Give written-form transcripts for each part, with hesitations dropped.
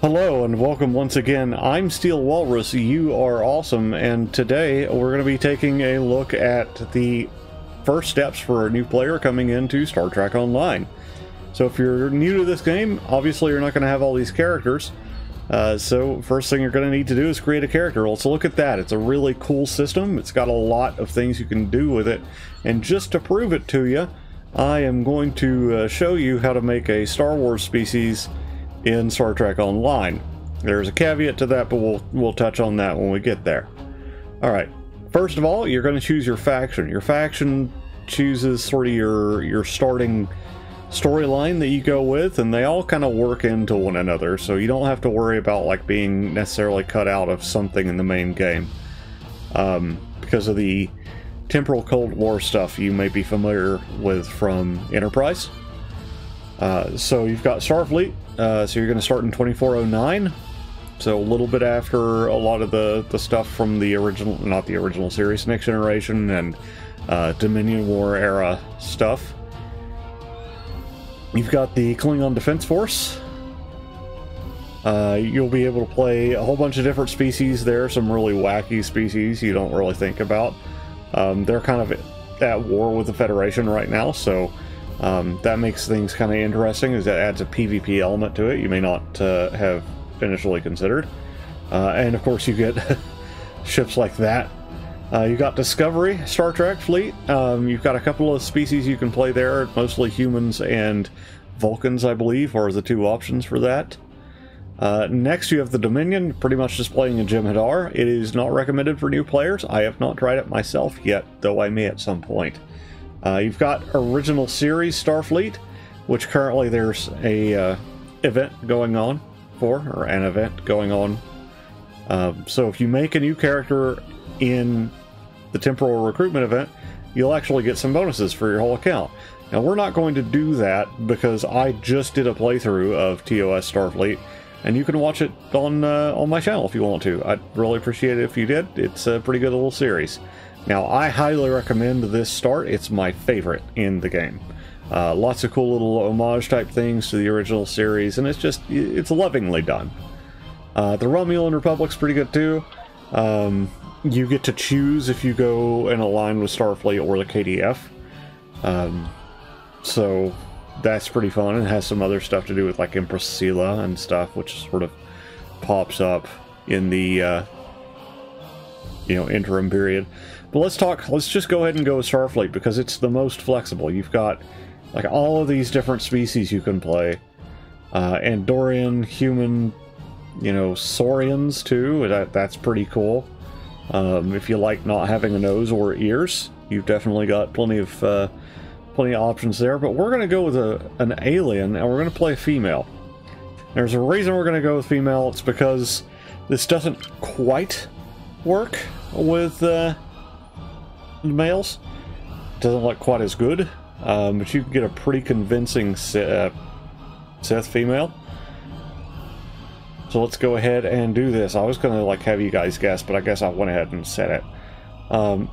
Hello and welcome once again. I'm Steel Walrus, you are awesome, and today we're going to be taking a look at the first steps for a new player coming into Star Trek Online. So if you're new to this game, obviously you're not going to have all these characters, so first thing you're going to need to do is create a character. Let's look at that. It's a really cool system. It's got a lot of things you can do with it, and just to prove it to you, I am going to show you how to make a Star Wars species in Star Trek Online. There's a caveat to that, but we'll touch on that when we get there. Alright, first of all, you're going to choose your faction. Your faction chooses sort of your starting storyline that you go with, and they all kind of work into one another, so you don't have to worry about like being necessarily cut out of something in the main game. Because of the temporal Cold War stuff you may be familiar with from Enterprise. So you've got Starfleet, so you're going to start in 2409, so a little bit after a lot of the stuff from the original, not the original series, Next Generation and Dominion War era stuff. You've got the Klingon Defense Force. You'll be able to play a whole bunch of different species there, some really wacky species you don't really think about. They're kind of at war with the Federation right now, so that makes things kind of interesting, as that adds a PvP element to it you may not have initially considered. And of course you get ships like that. You got Discovery, Star Trek fleet. You've got a couple of species you can play there, mostly humans and Vulcans, I believe, are the two options for that. Next you have the Dominion, pretty much just playing a Jem'Hadar. It is not recommended for new players. I have not tried it myself yet, though I may at some point. You've got original series Starfleet, which currently there's a event going on for, or an event going on. So if you make a new character in the temporal recruitment event, you'll actually get some bonuses for your whole account. Now we're not going to do that because I just did a playthrough of TOS Starfleet, and you can watch it on my channel if you want to. I'd really appreciate it if you did. It's a pretty good little series. Now, I highly recommend this start. It's my favorite in the game. Lots of cool little homage type things to the original series, and it's lovingly done. The Romulan Republic's pretty good too. You get to choose if you go and align with Starfleet or the KDF. So that's pretty fun. It has some other stuff to do with like Empress Sela and stuff, which sort of pops up in the interim period. But let's just go ahead and go with Starfleet because it's the most flexible. You've got like all of these different species you can play. Andorian, human, Saurians too. That's pretty cool. If you like not having a nose or ears, you've definitely got plenty of options there. But we're going to go with an alien, and we're going to play a female. There's a reason we're going to go with female. It's because this doesn't quite work with males. It doesn't look quite as good, but you can get a pretty convincing Sith female. So let's go ahead and do this. I was gonna have you guys guess, but I guess I went ahead and said it.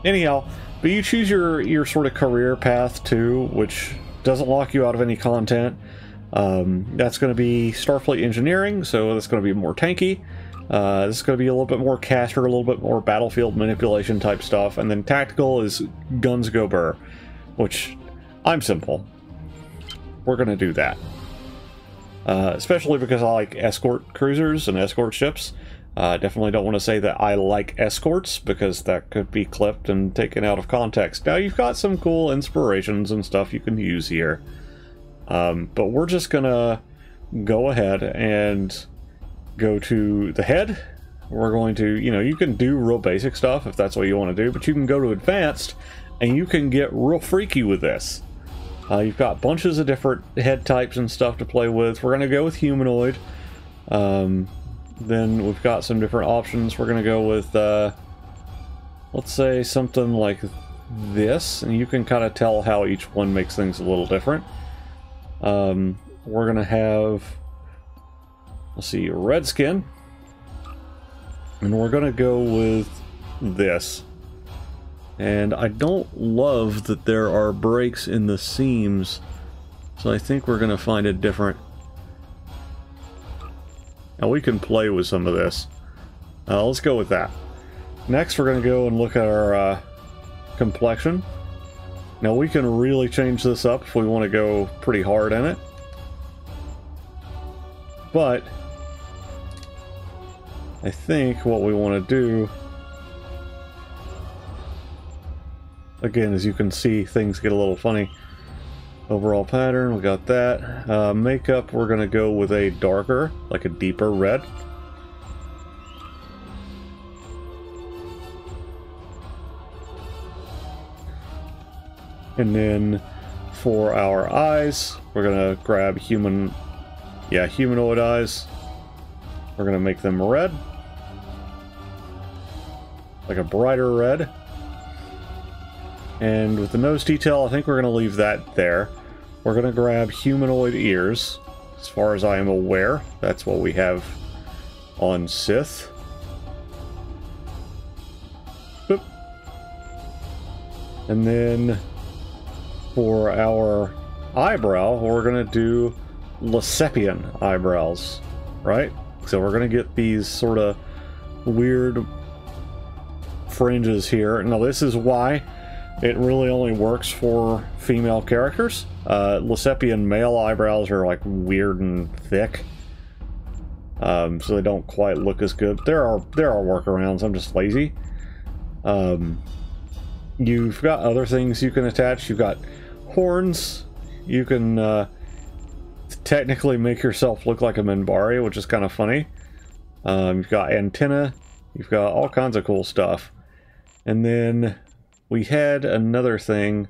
Anyhow, but you choose your sort of career path too, which doesn't lock you out of any content. That's going to be Starfleet Engineering, so that's going to be more tanky. This is going to be a little bit more caster, a little bit more battlefield manipulation type stuff, and then tactical is guns go burr, which I'm simple. We're going to do that. Especially because I like escort cruisers and escort ships. Definitely don't want to say that I like escorts, because that could be clipped and taken out of context. Now you've got some cool inspirations and stuff you can use here. But we're just going to go ahead and go to the head. We're going to, you can do real basic stuff if that's what you want to do, but you can go to advanced and you can get real freaky with this. You've got bunches of different head types and stuff to play with. We're going to go with humanoid. Then we've got some different options. We're going to go with, let's say something like this, and you can kind of tell how each one makes things a little different. We're going to have, let's see, red skin, and we're going to go with this. And I don't love that there are breaks in the seams, so I think we're going to find a different Now we can play with some of this. Let's go with that. Next, we're going to go and look at our complexion. Now we can really change this up if we want to go pretty hard in it. But I think what we want to do, again, as you can see, things get a little funny. Overall pattern, we got that. Makeup, we're going to go with a darker, like a deeper red. And then for our eyes, we're going to grab humanoid eyes. We're going to make them red. Like a brighter red. And with the nose detail, I think we're going to leave that there. We're going to grab humanoid ears. As far as I am aware, that's what we have on Sith. Boop. And then for our eyebrow, we're going to do Lesepian eyebrows, right? So we're going to get these sort of weird fringes here. Now this is why it really only works for female characters. Lesepian male eyebrows are like weird and thick, so they don't quite look as good. There are workarounds. I'm just lazy. You've got other things you can attach. You've got horns. You can technically make yourself look like a Minbari, which is kind of funny. You've got antenna. You've got all kinds of cool stuff. And then we had another thing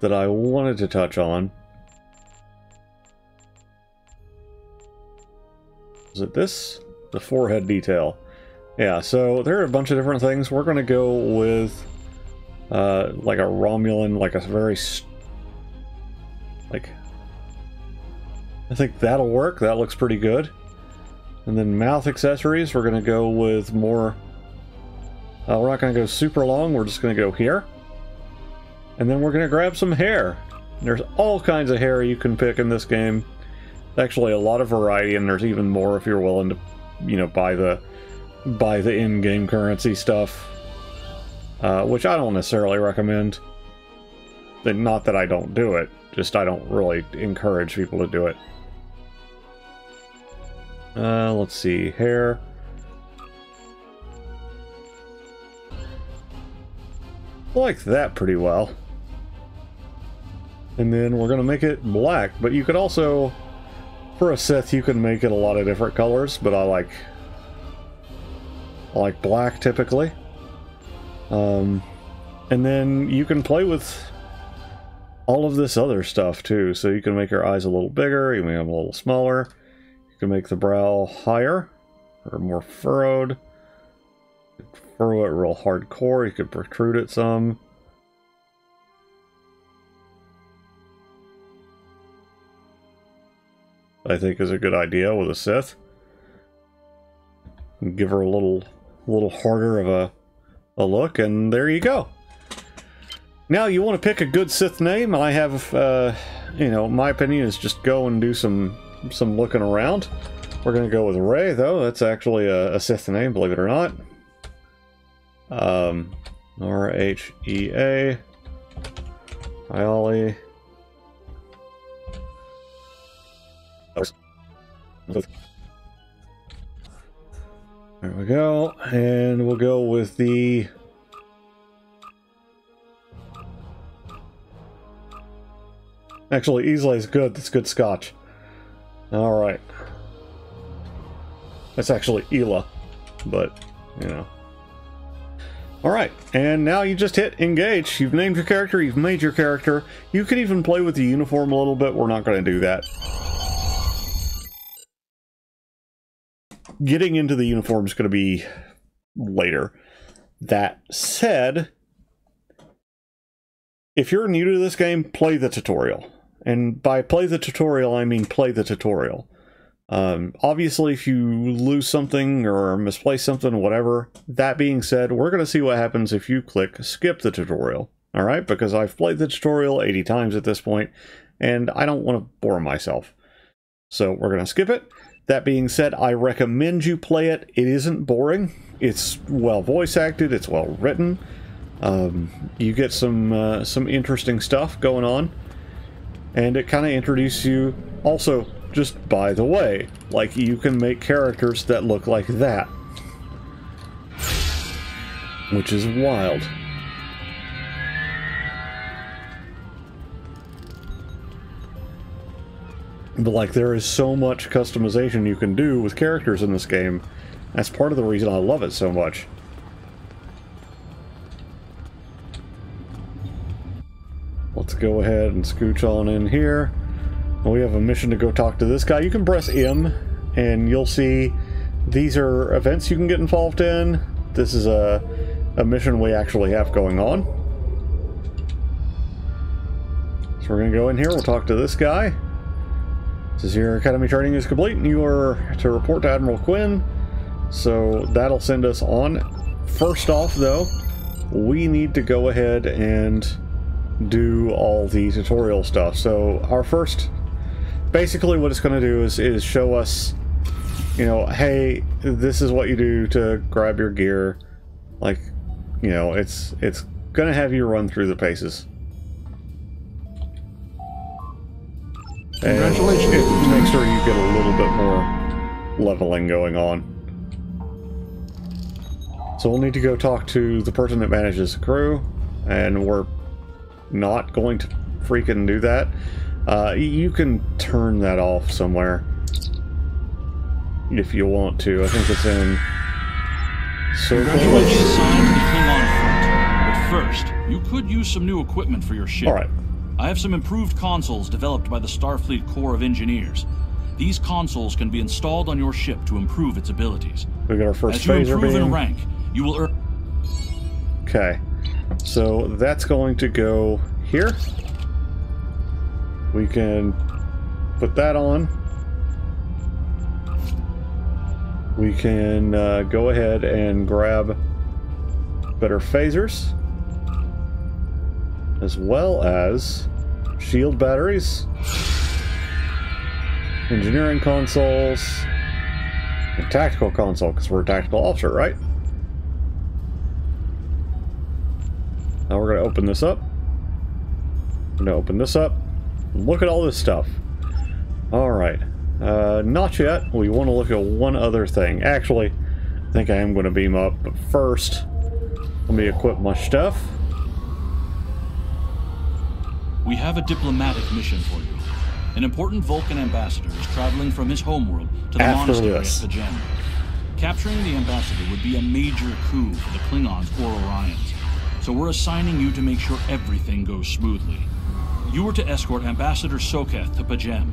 that I wanted to touch on. Is it this? The forehead detail. Yeah, so there are a bunch of different things. We're going to go with like a Romulan, like a very I think that'll work. That looks pretty good. And then mouth accessories, we're going to go with more. We're not going to go super long. We're just going to go here. And then we're going to grab some hair. There's all kinds of hair you can pick in this game. Actually, a lot of variety, and there's even more if you're willing to, you know, buy the in-game currency stuff, which I don't necessarily recommend. Not that I don't do it, just I don't really encourage people to do it. Let's see, hair. I like that pretty well. And then we're going to make it black, but you could also, for a Sith, you can make it a lot of different colors, but I like black typically. And then you can play with all of this other stuff too. So you can make your eyes a little bigger, you can make them a little smaller. You can make the brow higher or more furrowed. You could furrow it real hardcore, you could protrude it some. I think is a good idea with a Sith. Give her a little harder of a look, and there you go. Now you want to pick a good Sith name. I have, you know, my opinion is just go and do some looking around. We're going to go with Rey, though. That's actually a Sith name, believe it or not. R-H-E-A. Ioli. There we go, and we'll go with the actually Islay's good. That's good Scotch. All right, that's actually Ela, but you know. All right, and now you just hit engage. You've named your character. You've made your character. You could even play with the uniform a little bit. We're not going to do that. Getting into the uniform is going to be later. That said, if you're new to this game, play the tutorial. And by play the tutorial, I mean play the tutorial. Obviously, if you lose something or misplace something, whatever, that being said, we're going to see what happens if you click skip the tutorial. All right? Because I've played the tutorial 80 times at this point, and I don't want to bore myself. So we're going to skip it. That being said, I recommend you play it. It isn't boring. It's well voice acted. It's well written. You get some interesting stuff going on. And it kind of introduces you... Also, just by the way, like, you can make characters that look like that. Which is wild. But, like, there is so much customization you can do with characters in this game. That's part of the reason I love it so much. Let's go ahead and scooch on in here. We have a mission to go talk to this guy. You can press M, and you'll see these are events you can get involved in. This is a mission we actually have going on. So we're going to go in here. We'll talk to this guy. Says your academy training is complete and you are to report to Admiral Quinn. So that'll send us on. First off, though, we need to go ahead and do all the tutorial stuff. So our first, basically what it's going to do is show us, you know, hey, this is what you do to grab your gear. Like, you know, it's going to have you run through the paces. Congratulations. And make sure you get a little bit more leveling going on. So we'll need to go talk to the person that manages the crew, and we're not going to freaking do that. You can turn that off somewhere if you want to. I think it's in circle. Congratulations assigned to the Klingon front. But first, you could use some new equipment for your ship. All right. I have some improved consoles developed by the Starfleet Corps of Engineers. These consoles can be installed on your ship to improve its abilities. We got our first phaser beam. As you improve in rank, you will earn... Okay. So that's going to go here. We can put that on. We can go ahead and grab better phasers, as well as shield batteries, engineering consoles, and tactical console, because we're a tactical officer, right? Now we're going to open this up. I'm going to open this up. Look at all this stuff. Alright. Not yet. We want to look at one other thing. Actually, I think I am going to beam up, but first, let me equip my stuff. We have a diplomatic mission for you. An important Vulcan ambassador is traveling from his homeworld to the monastery at Pajam. Capturing the ambassador would be a major coup for the Klingons or Orions, so we're assigning you to make sure everything goes smoothly. You are to escort Ambassador Soketh to Pajam.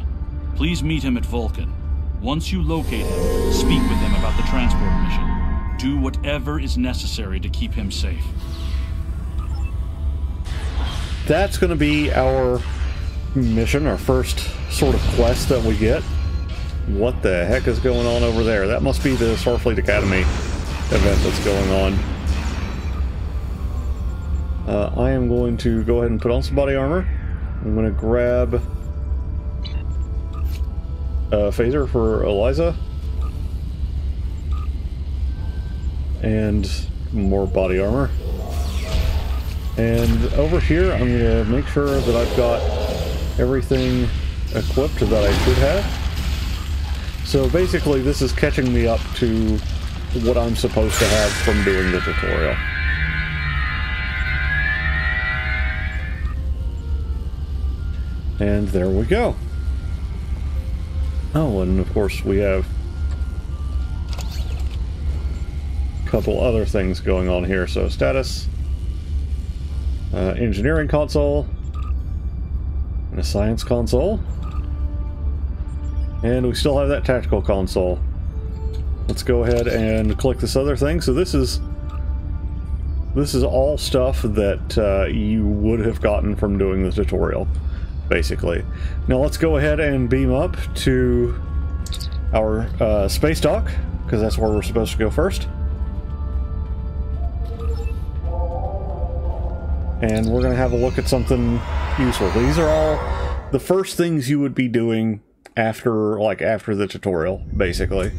Please meet him at Vulcan. Once you locate him, speak with him about the transport mission. Do whatever is necessary to keep him safe. That's going to be our mission, our first sort of quest that we get. What the heck is going on over there? That must be the Starfleet Academy event that's going on. I am going to go ahead and put on some body armor. I'm going to grab a phaser for Eliza. And more body armor. And over here, I'm going to make sure that I've got everything equipped that I should have. So basically, this is catching me up to what I'm supposed to have from doing the tutorial. And there we go. Oh, and of course we have a couple other things going on here. So status, engineering console, and a science console. And we still have that tactical console. Let's go ahead and click this other thing. So this is all stuff that you would have gotten from doing the tutorial, basically. Now let's go ahead and beam up to our space dock, because that's where we're supposed to go first. And we're going to have a look at something useful. These are all the first things you would be doing after the tutorial, basically.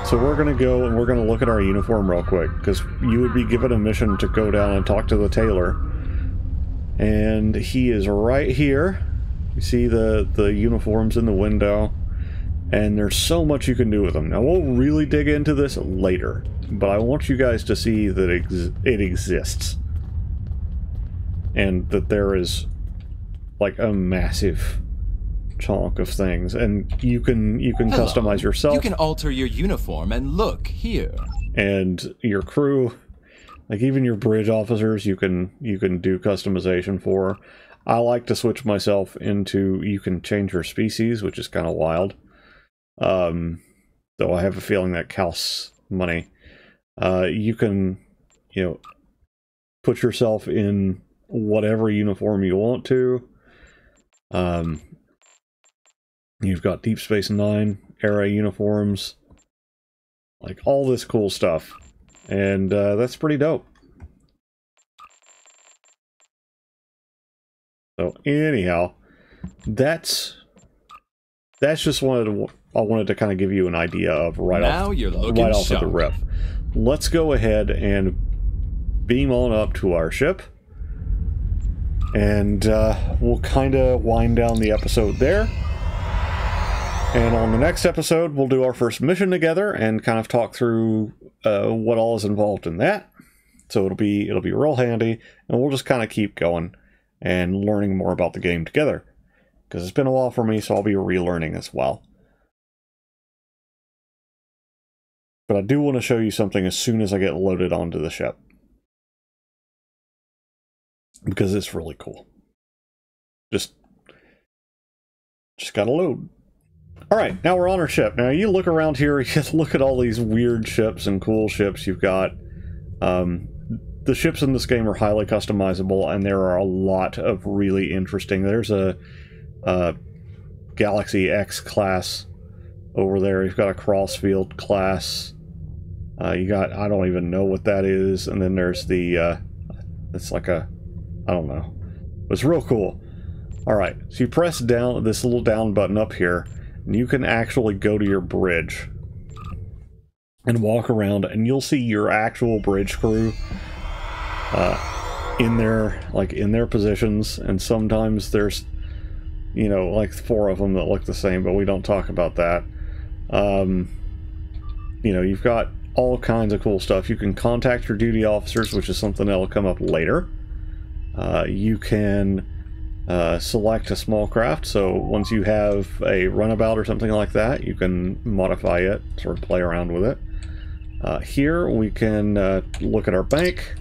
So we're going to go and we're going to look at our uniform real quick, because you would be given a mission to go down and talk to the tailor. And he is right here. You see the uniforms in the window. And there's so much you can do with them. Now, we'll really dig into this later, but I want you guys to see that it exists. And that there is, like, a massive chunk of things, and you can Hello. Customize yourself. You can alter your uniform, and look here. And your crew, like even your bridge officers, you can do customization for. I like to switch myself into, you can change your species, which is kind of wild. Though I have a feeling that costs money. You can, put yourself in whatever uniform you want to. You've got Deep Space Nine era uniforms, like all this cool stuff, and that's pretty dope. So anyhow, that's just I wanted to kind of give you an idea of right off of the rip. Let's go ahead and beam on up to our ship, and we'll kind of wind down the episode there. And on the next episode, we'll do our first mission together and kind of talk through what all is involved in that. So it'll be real handy, and we'll just kind of keep going and learning more about the game together. Because it's been a while for me, so I'll be relearning as well. But I do want to show you something as soon as I get loaded onto the ship. Because it's really cool. Just gotta load. Alright, now we're on our ship. Now you look around here, you look at all these weird ships and cool ships you've got. The ships in this game are highly customizable, and there are a lot of really interesting... There's a Galaxy X class over there. You've got a Crossfield class. You got... I don't even know what that is. And then there's the... it's like a... I don't know. It's real cool. Alright, so you press down this little down button up here, and you can actually go to your bridge and walk around, and you'll see your actual bridge crew in their positions. And sometimes there's, like 4 of them that look the same, but we don't talk about that. You've got all kinds of cool stuff. You can contact your duty officers, which is something that'll come up later. You can select a small craft, so once you have a runabout or something like that, you can modify it, sort of play around with it. Here we can look at our bank,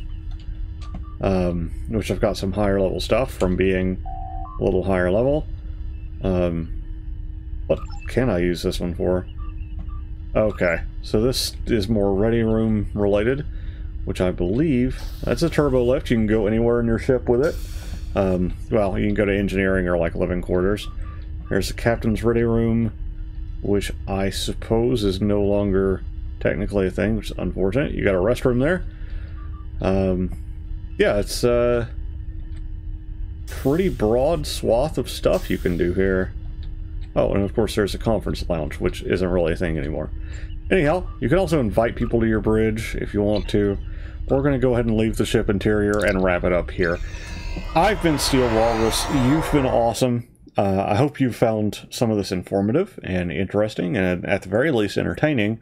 which I've got some higher level stuff from being a little higher level. What can I use this one for? Okay, so this is more ready room related, which I believe that's a turbo lift. You can go anywhere in your ship with it. Well, you can go to engineering or like living quarters. There's the captain's ready room, which I suppose is no longer technically a thing, which is unfortunate. You got a restroom there. Yeah, it's a pretty broad swath of stuff you can do here. Oh, and of course there's a conference lounge, which isn't really a thing anymore. Anyhow, you can also invite people to your bridge if you want to. We're going to go ahead and leave the ship interior and wrap it up here. I've been Steel Walrus. You've been awesome. I hope you found some of this informative and interesting, and at the very least entertaining.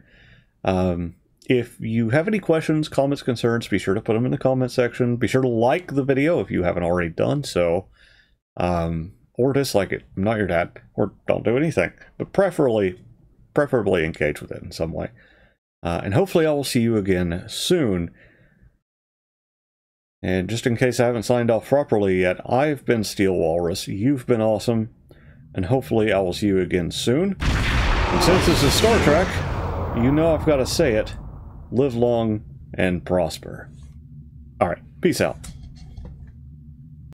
If you have any questions, comments, concerns, be sure to put them in the comment section. Be sure to like the video if you haven't already done so. Or dislike it. I'm not your dad. Or don't do anything. But preferably engage with it in some way. And hopefully I will see you again soon. And just in case I haven't signed off properly yet, I've been Steel Walrus. You've been awesome. And hopefully I will see you again soon. And since this is Star Trek, you know I've got to say it. Live long and prosper. Alright, peace out.